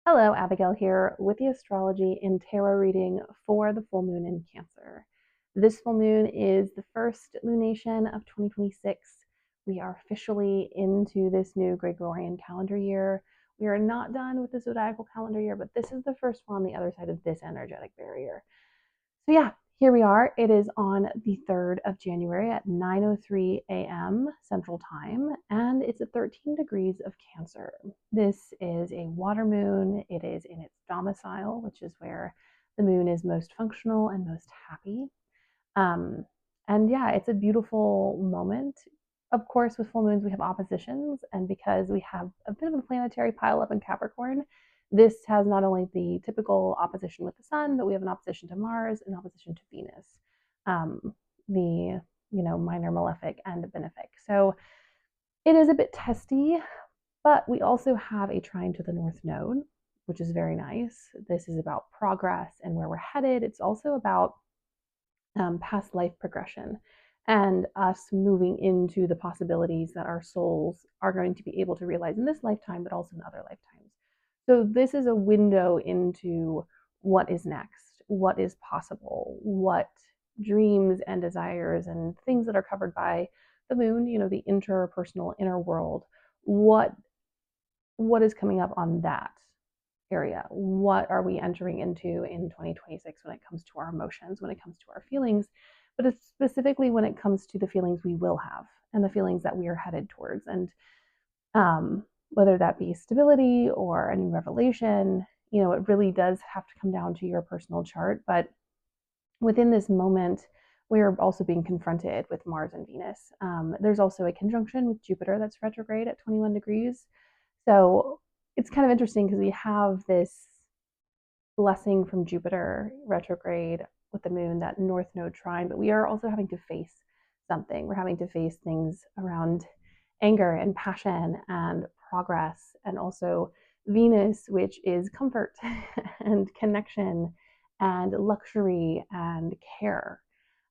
Hello, Abigail here with the astrology and tarot reading for the full moon in Cancer. This full moon is the first lunation of 2026. We are officially into this new Gregorian calendar year. We are not done with the zodiacal calendar year, but this is the first one on the other side of this energetic barrier. So yeah, here we are. It is on the 3rd of January at 9:03 a.m. Central Time, and it's at 13 degrees of Cancer. This is a water moon. It is in its domicile, which is where the moon is most functional and most happy. Um, and yeah, it's a beautiful moment. Of course, with full moons, we have oppositions. And because we have a bit of a planetary pileup in Capricorn, this has not only the typical opposition with the sun, but we have an opposition to Mars, an opposition to Venus, the minor malefic and benefic. So it is a bit testy, but we also have a trine to the North Node, which is very nice. This is about progress and where we're headed. It's also about past life progression and us moving into the possibilities that our souls are going to be able to realize in this lifetime, but also in other lifetimes. So, this is a window into what is next, what is possible, what dreams and desires and things that are covered by the moon, the interpersonal inner world, what is coming up on that area? What are we entering into in 2026 when it comes to our emotions, when it comes to our feelings, but it's specifically when it comes to the feelings we will have and the feelings that we are headed towards? And whether that be stability or a new revelation, it really does have to come down to your personal chart. But within this moment, we are also being confronted with Mars and Venus. There's also a conjunction with Jupiter that's retrograde at 21 degrees. So it's kind of interesting because we have this blessing from Jupiter retrograde with the moon, that North Node trine, but we are also having to face something. We're having to face things around anger and passion and progress, and also Venus, which is comfort and connection and luxury and care.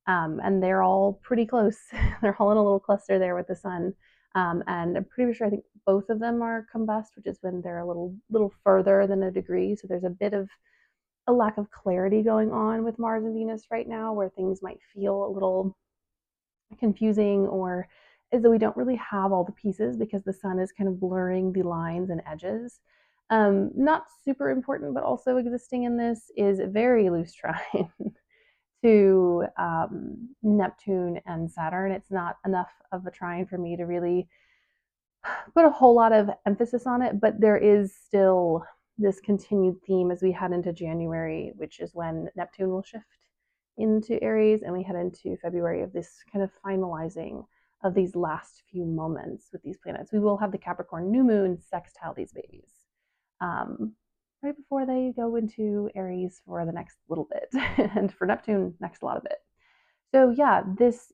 And they're all pretty close. They're all in a little cluster there with the sun. And I'm pretty sure I think both of them are combust, which is when they're a little further than a degree. So there's a bit of a lack of clarity going on with Mars and Venus right now, where things might feel a little confusing, or as though we don't really have all the pieces because the sun is kind of blurring the lines and edges. Not super important, but also existing in this is a very loose trine to Neptune and Saturn. It's not enough of a trine for me to really put a whole lot of emphasis on it, but there is still this continued theme as we head into January, which is when Neptune will shift into Aries, and we head into February of this kind of finalizing of these last few moments with these planets. We will have the Capricorn new moon sextile these babies right before they go into Aries for the next little bit, and for Neptune, next a lot of it. So, yeah, this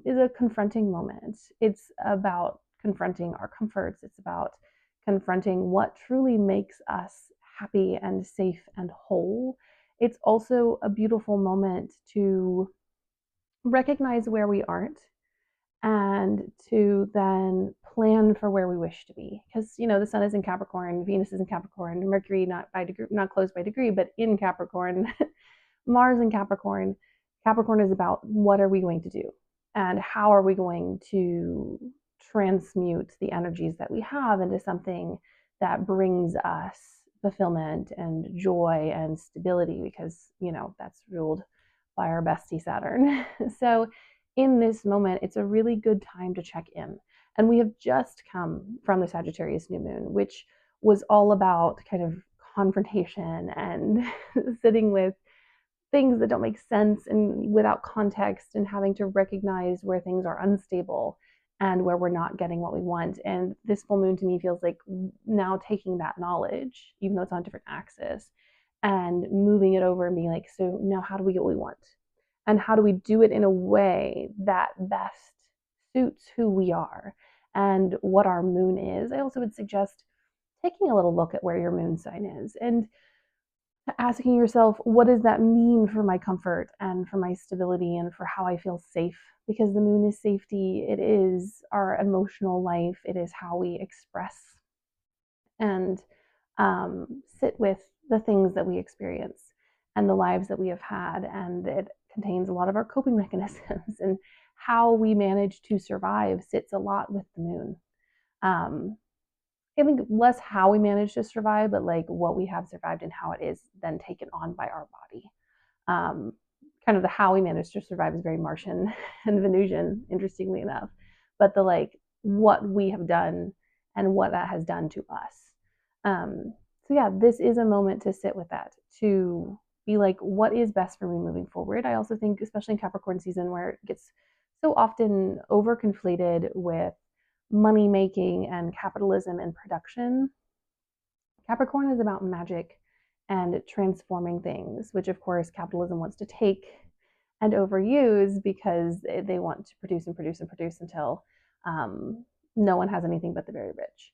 is a confronting moment. It's about confronting our comforts, it's about confronting what truly makes us happy and safe and whole. It's also a beautiful moment to recognize where we aren't and to then plan for where we wish to be, because the sun is in Capricorn, Venus is in Capricorn, Mercury not by degree, not close by degree, but in Capricorn, Mars in Capricorn. Capricorn is about what are we going to do and how are we going to transmute the energies that we have into something that brings us fulfillment and joy and stability, because that's ruled by our bestie Saturn. So in this moment, it's a really good time to check in. And we have just come from the Sagittarius new moon, which was all about kind of confrontation and sitting with things that don't make sense and without context, and having to recognize where things are unstable and where we're not getting what we want. And this full moon to me feels like now taking that knowledge, even though it's on a different axis, and moving it over and being like, so now how do we get what we want? And how do we do it in a way that best suits who we are and what our moon is? I also would suggest taking a little look at where your moon sign is and asking yourself, what does that mean for my comfort and for my stability and for how I feel safe? Because the moon is safety, it is our emotional life, it is how we express and sit with the things that we experience and the lives that we have had. And it contains a lot of our coping mechanisms and how we manage to survive sits a lot with the moon. Um, I think less how we manage to survive, but like what we have survived and how it is then taken on by our body. Um, Kind of the how we manage to survive is very Martian and Venusian, interestingly enough. But the like what we have done and what that has done to us. So yeah, this is a moment to sit with that, to be like, what is best for me moving forward? I also think, especially in Capricorn season, where it gets so often over conflated with money making and capitalism and production. Capricorn is about magic and transforming things, which of course capitalism wants to take and overuse because they want to produce and produce and produce until um, no one has anything but the very rich.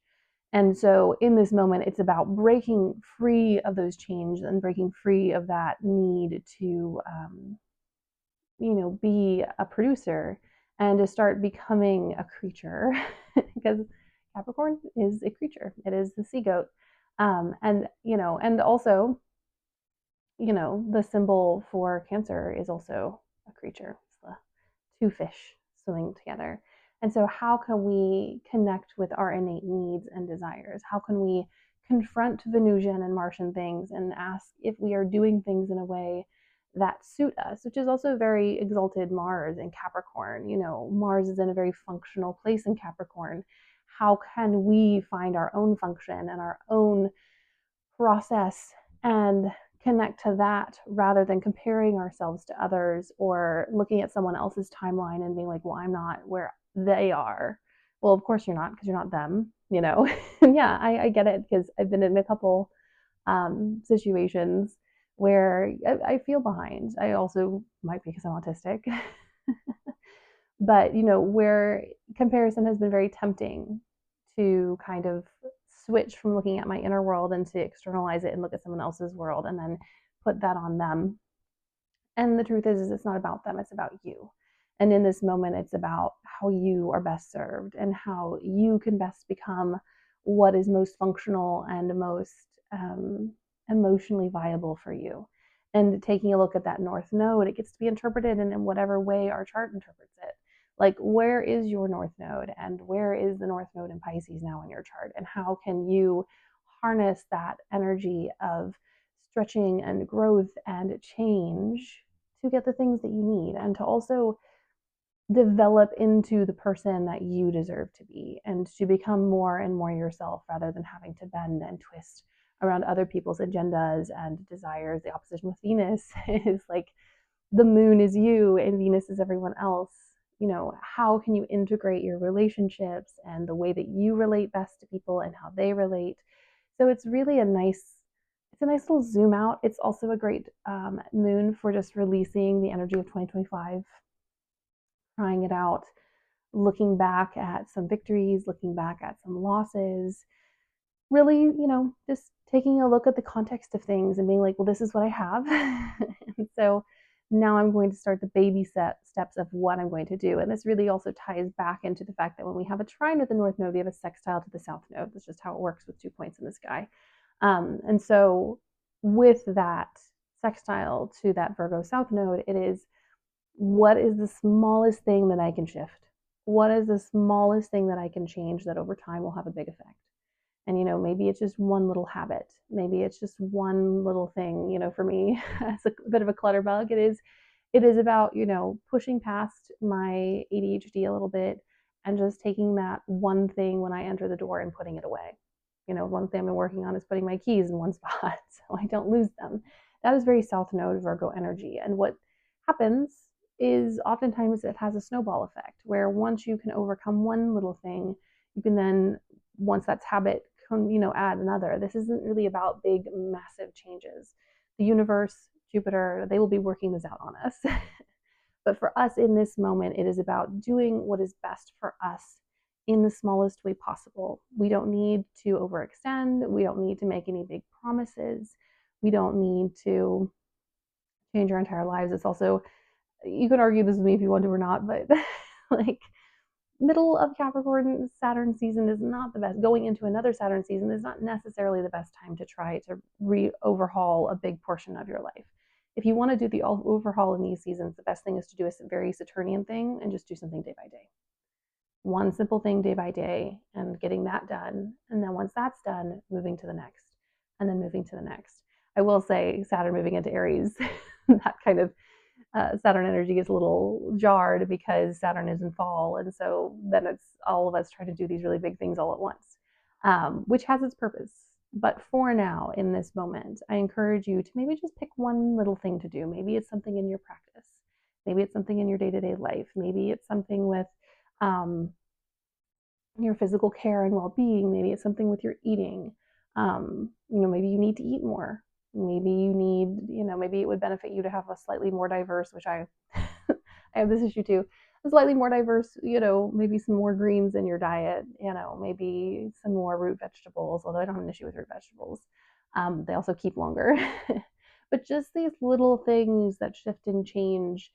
And so in this moment, it's about breaking free of those chains and breaking free of that need to, be a producer and to start becoming a creature because Capricorn is a creature. It is the sea goat. And also, the symbol for Cancer is also a creature. It's the two fish swimming together. And so, how can we connect with our innate needs and desires? How can we confront Venusian and Martian things and ask if we are doing things in a way that suit us, which is also very exalted Mars in Capricorn. Mars is in a very functional place in Capricorn. How can we find our own function and our own process and connect to that rather than comparing ourselves to others or looking at someone else's timeline and being like, well, I'm not where they are. Well, of course you're not because you're not them. Yeah, I get it because I've been in a couple situations where I feel behind. I also might be because I'm autistic, but where comparison has been very tempting to kind of switch from looking at my inner world and to externalize it and look at someone else's world and then put that on them. And the truth is it's not about them, it's about you. And in this moment, it's about how you are best served and how you can best become what is most functional and most emotionally viable for you. And taking a look at that North Node, it gets to be interpreted in whatever way our chart interprets it. Like, where is your North Node and where is the North Node in Pisces now in your chart? And how can you harness that energy of stretching and growth and change to get the things that you need and to also develop into the person that you deserve to be and to become more and more yourself rather than having to bend and twist around other people's agendas and desires. The opposition with Venus is like the moon is you and Venus is everyone else. How can you integrate your relationships and the way that you relate best to people and how they relate? So it's really it's a nice little zoom out. It's also a great moon for just releasing the energy of 2025, trying it out, looking back at some victories, looking back at some losses, really, just taking a look at the context of things and being like, well, this is what I have. And so now I'm going to start the baby steps of what I'm going to do. And this really also ties back into the fact that when we have a trine with the North Node, we have a sextile to the South Node. That's just how it works with 2 points in the sky. And so with that sextile to that Virgo South Node, it is, what is the smallest thing that I can shift? What is the smallest thing that I can change that over time will have a big effect? And maybe it's just one little habit, maybe it's just one little thing. For me, as a bit of a clutter bug, it is about pushing past my ADHD a little bit and just taking that one thing when I enter the door and putting it away. One thing I've been working on is putting my keys in one spot so I don't lose them. That is very South Node Virgo energy. And what happens is oftentimes it has a snowball effect where once you can overcome one little thing, you can then, once that's habit, add another. This isn't really about big, massive changes. The universe, Jupiter, they will be working this out on us. But for us in this moment, it is about doing what is best for us in the smallest way possible. We don't need to overextend. We don't need to make any big promises. We don't need to change our entire lives. It's also, you could argue this with me if you want to or not, but like middle of Capricorn Saturn season is not the best. Going into another Saturn season is not necessarily the best time to try to overhaul a big portion of your life. If you want to do the overhaul in these seasons, the best thing is to do a very Saturnian thing and just do something day by day. One simple thing day by day and getting that done. And then once that's done, moving to the next and then moving to the next. I will say Saturn moving into Aries, that kind of Saturn energy gets a little jarred because Saturn is in fall. And so then it's all of us trying to do these really big things all at once, which has its purpose. But for now, in this moment, I encourage you to maybe just pick one little thing to do. Maybe it's something in your practice. Maybe it's something in your day-to-day life. Maybe it's something with your physical care and well-being. Maybe it's something with your eating. Maybe you need to eat more. Maybe you need, maybe it would benefit you to have a slightly more diverse, which I I have this issue too, a slightly more diverse, maybe some more greens in your diet, maybe some more root vegetables, although I don't have an issue with root vegetables. They also keep longer. But just these little things that shift and change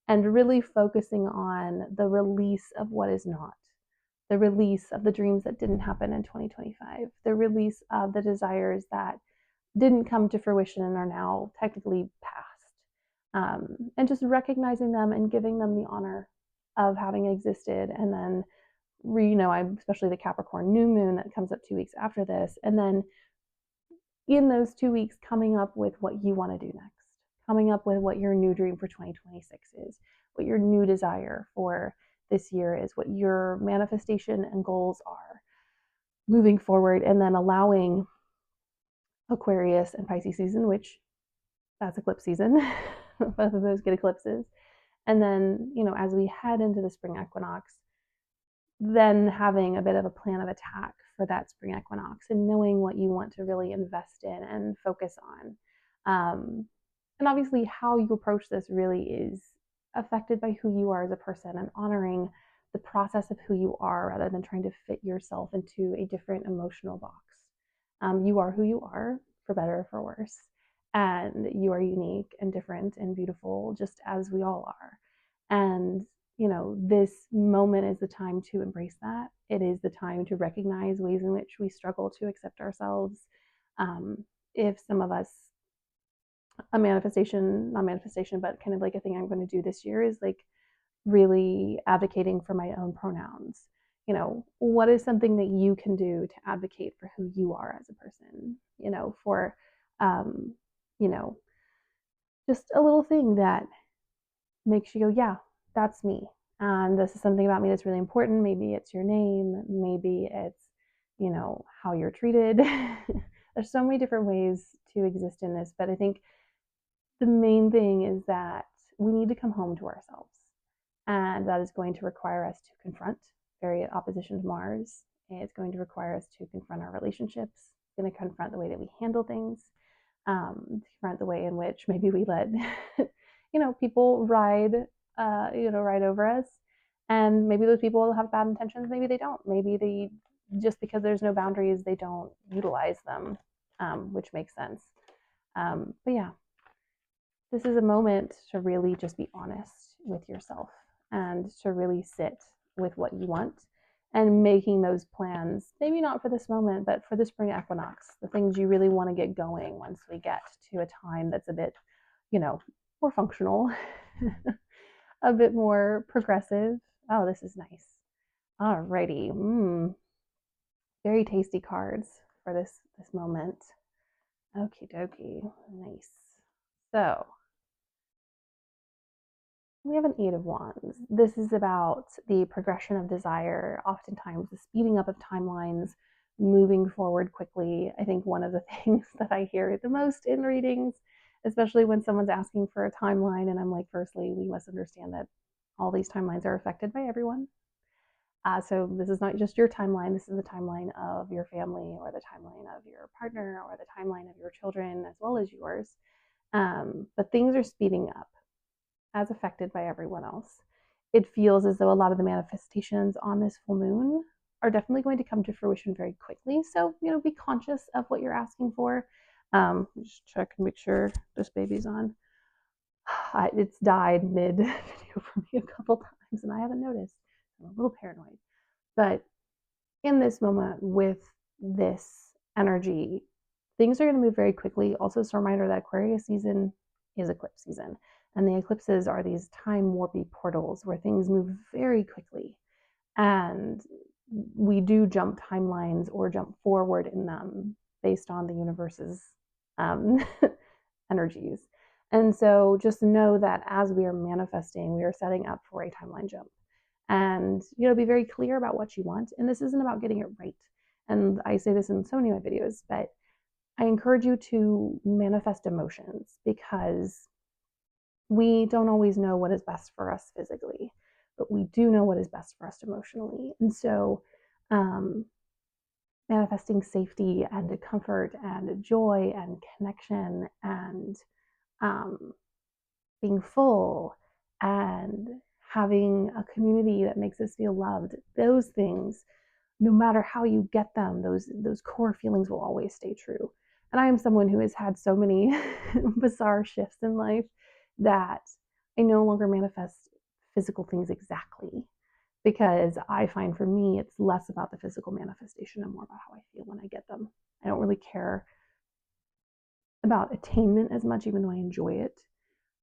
and really focusing on the release of what is not, the release of the dreams that didn't happen in 2025, the release of the desires that didn't come to fruition and are now technically past. And just recognizing them and giving them the honor of having existed. And then, especially the Capricorn new moon that comes up 2 weeks after this. And then in those 2 weeks, coming up with what you want to do next, coming up with what your new dream for 2026 is, what your new desire for this year is, what your manifestation and goals are moving forward, and then allowing Aquarius and Pisces season, which that's eclipse season. Both of those get eclipses. And then, as we head into the spring equinox, then having a bit of a plan of attack for that spring equinox and knowing what you want to really invest in and focus on. And obviously, how you approach this really is affected by who you are as a person and honoring the process of who you are rather than trying to fit yourself into a different emotional box. You are who you are, for better or for worse. And you are unique and different and beautiful, just as we all are. And, this moment is the time to embrace that. It is the time to recognize ways in which we struggle to accept ourselves. If some of us, not manifestation, but kind of like a thing I'm going to do this year is like really advocating for my own pronouns. What is something that you can do to advocate for who you are as a person, for, just a little thing that makes you go, yeah, that's me. And this is something about me that's really important. Maybe it's your name. Maybe it's, how you're treated. There's so many different ways to exist in this. But I think the main thing is that we need to come home to ourselves. And that is going to require us to confront very opposition to Mars. It's going to require us to confront our relationships. It's going to confront the way that we handle things. Confront the way in which maybe we let, people ride over us. And maybe those people have bad intentions. Maybe they don't. Maybe they, just because there's no boundaries, they don't utilize them, which makes sense. But yeah, this is a moment to really just be honest with yourself and to really sit with what you want and making those plans, maybe not for this moment, but for the spring equinox, the things you really want to get going once we get to a time that's a bit, more functional, a bit more progressive. Oh, this is nice. Alrighty. Very tasty cards for this moment. Okie dokie. Nice. So we have an Eight of Wands. This is about the progression of desire, oftentimes the speeding up of timelines, moving forward quickly. I think one of the things that I hear the most in readings, especially when someone's asking for a timeline, and I'm like, firstly, we must understand that all these timelines are affected by everyone. So this is not just your timeline, this is the timeline of your family or the timeline of your partner or the timeline of your children as well as yours. But things are speeding up as affected by everyone else. It feels as though a lot of the manifestations on this full moon are definitely going to come to fruition very quickly. So, be conscious of what you're asking for. Just check and make sure this baby's on. It's died mid video for me a couple times and I haven't noticed. I'm a little paranoid. But in this moment with this energy, things are going to move very quickly. Also, it's a reminder that Aquarius season is eclipse season. And the eclipses are these time warpy portals where things move very quickly. And we do jump timelines or jump forward in them based on the universe's um, energies. And so just know that as we are manifesting, we are setting up for a timeline jump. And be very clear about what you want. And this isn't about getting it right. And I say this in so many of my videos, but I encourage you to manifest emotions because we don't always know what is best for us physically, but we do know what is best for us emotionally. And so, um, manifesting safety and comfort and joy and connection and um, being full and having a community that makes us feel loved, those things, no matter how you get them, those core feelings will always stay true. And I am someone who has had so many bizarre shifts in life that I no longer manifest physical things exactly, because I find for me it's less about the physical manifestation and more about how I feel when I get them. I don't really care about attainment as much, even though I enjoy it,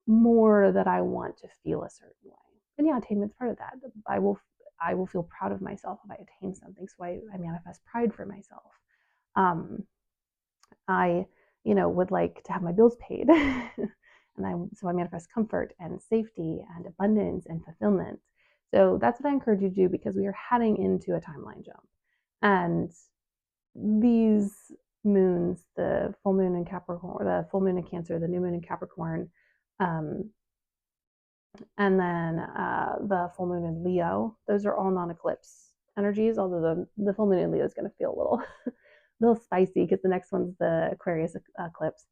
more that I want to feel a certain way. And yeah, attainment's part of that. I will feel proud of myself if I attain something. So I manifest pride for myself. Um, I, would like to have my bills paid. So I manifest comfort and safety and abundance and fulfillment. So that's what I encourage you to do, because we are heading into a timeline jump. And these moons, the full moon in Capricorn, the full moon in Cancer, the new moon in Capricorn, um, and then the full moon in Leo, those are all non-eclipse energies, although the full moon in Leo is going to feel a little spicy because the next one's the Aquarius eclipse.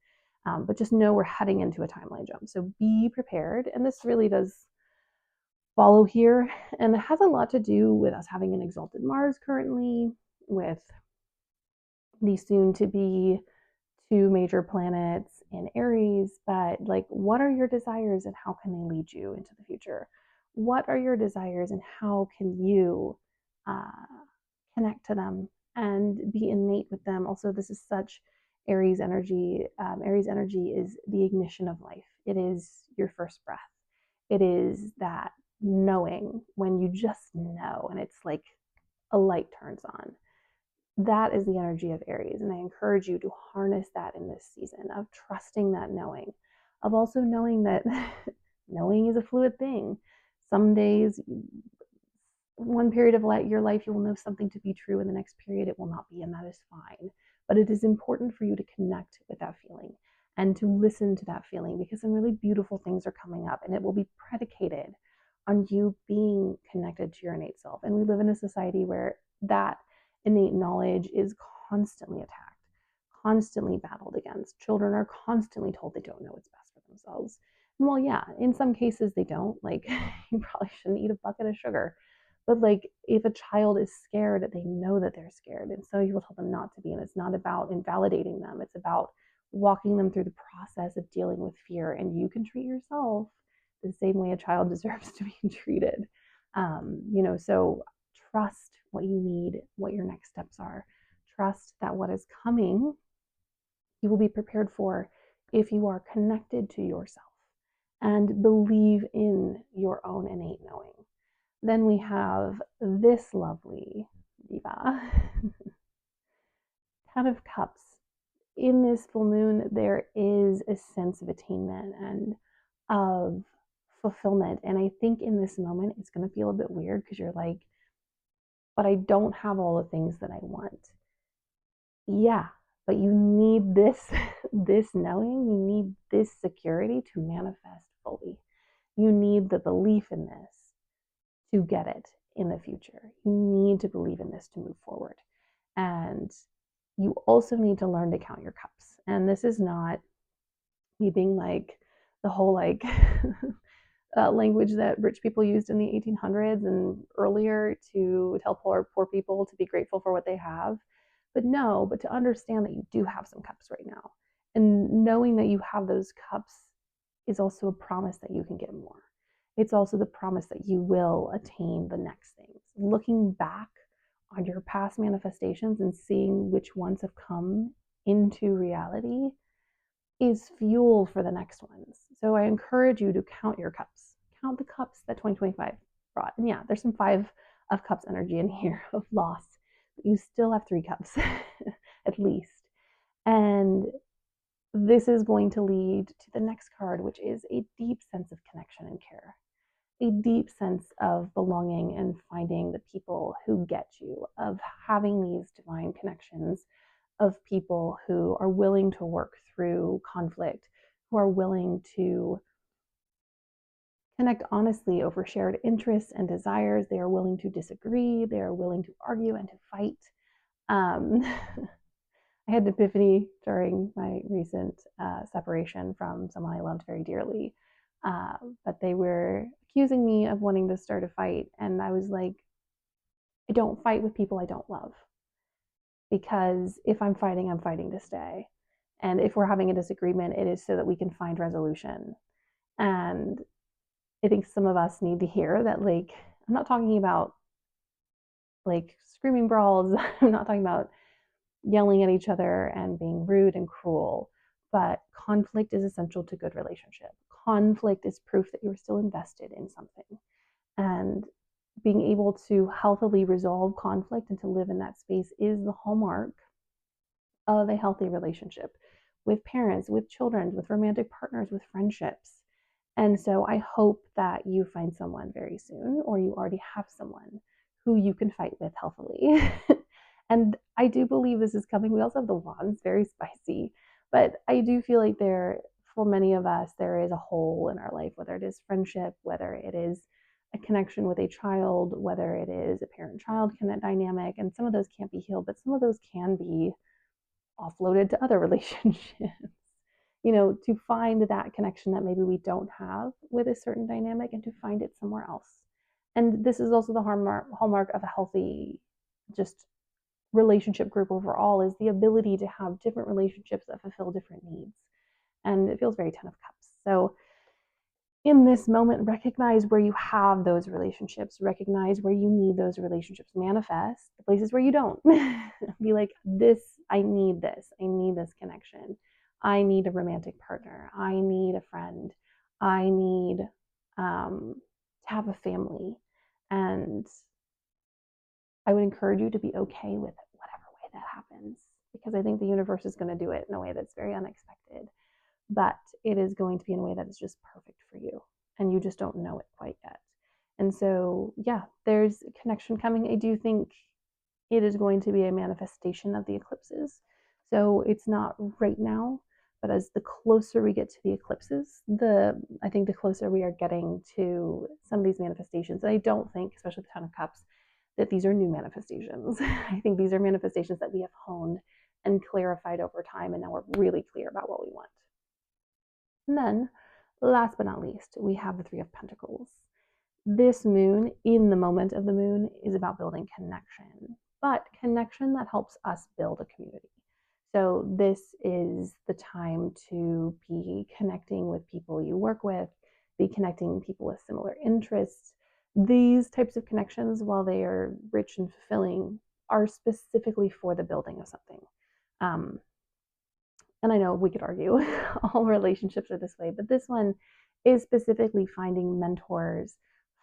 But just know we're heading into a timeline jump. So be prepared. And this really does follow here. And it has a lot to do with us having an exalted Mars currently, with the soon to be two major planets in Aries. But like, what are your desires and how can they lead you into the future? What are your desires and how can you uh, connect to them and be innate with them? Also, this is such Aries energy. Aries energy is the ignition of life. It is your first breath. It is that knowing when you just know, and it's like a light turns on. That is the energy of Aries. And I encourage you to harness that in this season of trusting that knowing, of also knowing that knowing is a fluid thing. Some days, one period of your life, you will know something to be true, and the next period it will not be, and that is fine. But it is important for you to connect with that feeling and to listen to that feeling, because some really beautiful things are coming up, and it will be predicated on you being connected to your innate self. And we live in a society where that innate knowledge is constantly attacked, constantly battled against. Children are constantly told they don't know what's best for themselves. And well, yeah, in some cases they don't. Like, you probably shouldn't eat a bucket of sugar. But like, if a child is scared, they know that they're scared. And so you will tell them not to be. And it's not about invalidating them. It's about walking them through the process of dealing with fear. And you can treat yourself the same way a child deserves to be treated. So trust what you need, what your next steps are. Trust that what is coming, you will be prepared for if you are connected to yourself and believe in your own innate knowing. Then we have this lovely diva, Ten of Cups. In this full moon, there is a sense of attainment and of fulfillment. And I think in this moment, it's going to feel a bit weird because you're like, but I don't have all the things that I want. Yeah, but you need this this knowing, you need this security to manifest fully. You need the belief in this to get it in the future. You need to believe in this to move forward. And you also need to learn to count your cups. And this is not me being like the whole like language that rich people used in the 1800s and earlier to tell poor people to be grateful for what they have. But no, but to understand that you do have some cups right now. And knowing that you have those cups is also a promise that you can get more. it's also the promise that you will attain the next things. Looking back on your past manifestations and seeing which ones have come into reality is fuel for the next ones. So I encourage you to count your cups. Count the cups that 2025 brought. And yeah, there's some 5 of Cups energy in here of loss, but you still have 3 cups at least. And this is going to lead to the next card, which is a deep sense of connection and care, a deep sense of belonging and finding the people who get you, of having these divine connections, of people who are willing to work through conflict, who are willing to connect honestly over shared interests and desires. They are willing to disagree, they are willing to argue and to fight. Um, I had an epiphany during my recent separation from someone I loved very dearly. But they were accusing me of wanting to start a fight. And I was like, I don't fight with people I don't love. Because if I'm fighting to stay. And if we're having a disagreement, it is so that we can find resolution. And I think some of us need to hear that, like, I'm not talking about like screaming brawls. I'm not talking about yelling at each other and being rude and cruel. But conflict is essential to good relationship. Conflict is proof that you're still invested in something. And being able to healthily resolve conflict and to live in that space is the hallmark of a healthy relationship with parents, with children, with romantic partners, with friendships. And so I hope that you find someone very soon, or you already have someone who you can fight with healthily. And I do believe this is coming. We also have the Wands, very spicy, but I do feel like for many of us, there is a hole in our life, whether it is friendship, whether it is a connection with a child, whether it is a parent-child dynamic, and some of those can't be healed, but some of those can be offloaded to other relationships. To find that connection that maybe we don't have with a certain dynamic and to find it somewhere else. And this is also the hallmark of a healthy, just relationship group overall, is the ability to have different relationships that fulfill different needs. And it feels very 10 of Cups. So in this moment, recognize where you have those relationships, recognize where you need those relationships, manifest the places where you don't. Be like, I need this connection. I need a romantic partner. I need a friend. I need to have a family. And I would encourage you to be okay with whatever way that happens, because I think the universe is going to do it in a way that's very unexpected, but it is going to be in a way that is just perfect for you. And you just don't know it quite yet. And so, yeah, there's a connection coming. I do think it is going to be a manifestation of the eclipses. So it's not right now, but as the closer we get to the eclipses, I think the closer we are getting to some of these manifestations. And I don't think, especially the 10 of Cups, that these are new manifestations. I think these are manifestations that we have honed and clarified over time, and now we're really clear about what we want. And then, last but not least, we have the Three of Pentacles. This moon, in the moment of the moon, is about building connection, but connection that helps us build a community. So this is the time to be connecting with people you work with, be connecting people with similar interests. These types of connections, while they are rich and fulfilling, are specifically for the building of something. And I know we could argue all relationships are this way, but this one is specifically finding mentors,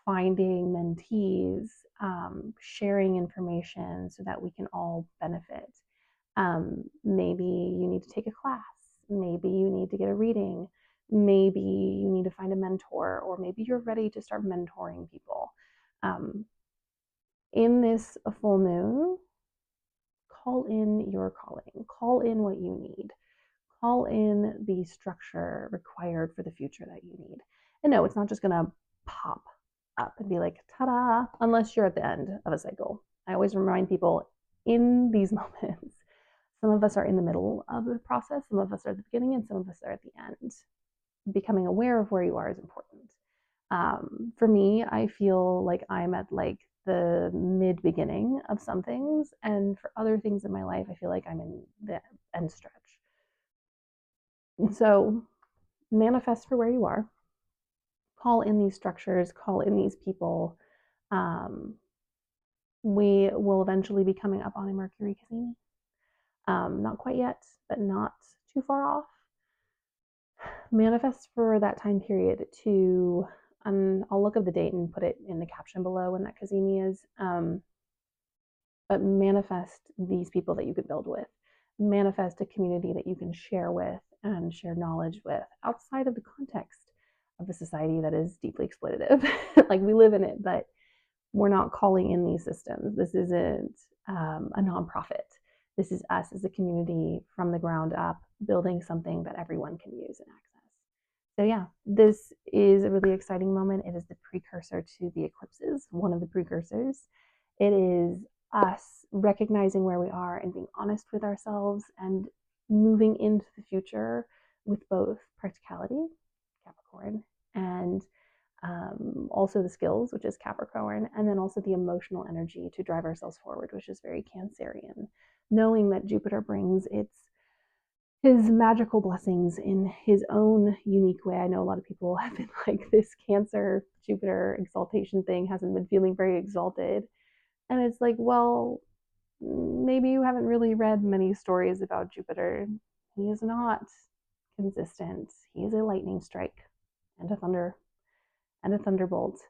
finding mentees, sharing information so that we can all benefit. Maybe you need to take a class, maybe you need to get a reading, maybe you need to find a mentor, or maybe you're ready to start mentoring people. In this full moon, call in your calling, call in what you need. Call in the structure required for the future that you need. And no, it's not just going to pop up and be like, ta-da, unless you're at the end of a cycle. I always remind people in these moments, some of us are in the middle of the process, some of us are at the beginning, and some of us are at the end. Becoming aware of where you are is important. For me, I feel like I'm at like the mid beginning of some things, and for other things in my life, I feel like I'm in the end stretch. So manifest for where you are, call in these structures, call in these people. Um, we will eventually be coming up on a Mercury Cassini. Not quite yet, but not too far off. Manifest for that time period to, I'll look up the date and put it in the caption below when that Cassini is. But manifest these people that you could build with, manifest a community that you can share with and share knowledge with outside of the context of a society that is deeply exploitative. Like, we live in it, but we're not calling in these systems. This isn't a nonprofit. This is us as a community from the ground up, building something that everyone can use and access. So yeah, this is a really exciting moment. It is the precursor to the eclipses, one of the precursors. It is us recognizing where we are and being honest with ourselves and moving into the future with both practicality, Capricorn, and also the skills, which is Capricorn, and then also the emotional energy to drive ourselves forward, which is very Cancerian. Knowing that Jupiter brings his magical blessings in his own unique way. I know a lot of people have been like, this Cancer Jupiter exaltation thing hasn't been feeling very exalted. And it's like, well, maybe you haven't really read many stories about Jupiter. He is not consistent. He is a lightning strike and a thunder and a thunderbolt.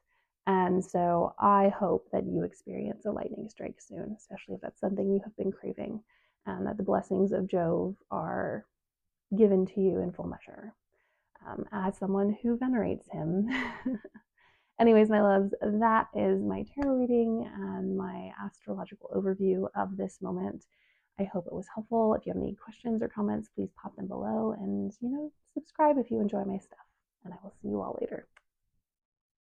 And so I hope that you experience a lightning strike soon, especially if that's something you have been craving, and that the blessings of Jove are given to you in full measure, as someone who venerates him. Anyways, my loves, that is my tarot reading and my astrological overview of this moment. I hope it was helpful. If you have any questions or comments, please pop them below, and subscribe if you enjoy my stuff. And I will see you all later.